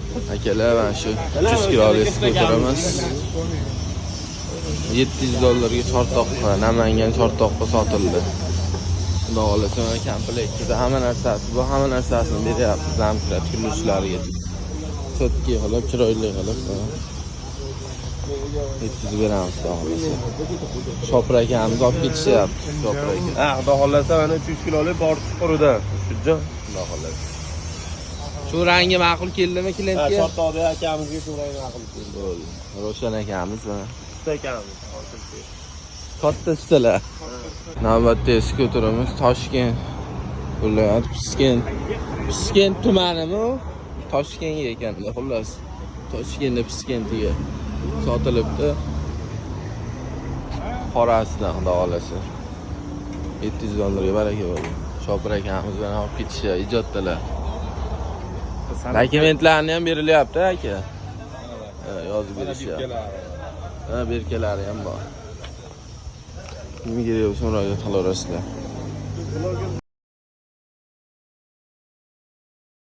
Akalar mana shu 300 kilolik skuterimiz $700 chortoqqa, Namangan chortoqqa sotildi. Xudo xolasa mana komplektida hamma narsasi bu, hamma narsasini beryapmiz zamkrat kulishlarga. Sotki qilib, chiroyli qilib. 700 beramiz xudo xolasa. Shopir akamiz olib ketishyapti. Shopir aka. Ha, xudo xolasa mana 300 kilolik bor chuquridan. Shujjon, xudo xolasa. Shu rangi ma'qul keldimi klientga? Ha, chortoqda akamizga shu rangi ma'qul keldi. Bo'ldi. Roshan akamiz mana. Usta akamiz. Katta ustalar. Navbatdagi skuterimiz Toshkent viloyat Piskent tumanimi? Toshkentga ekanda, xullas. Toshkentda Piskentga sotilibdi. Qorasidan xudo xolasa. $700 baraka bo'ldi. Shopir akamiz bilan olib ketishga ijoddalar. Dokumentlarni ham berilyapti aka. Yozib berishyapti. Ha, berkalari ham bor. Kimga kerak bo'lsa murojaat qilaverasizlar.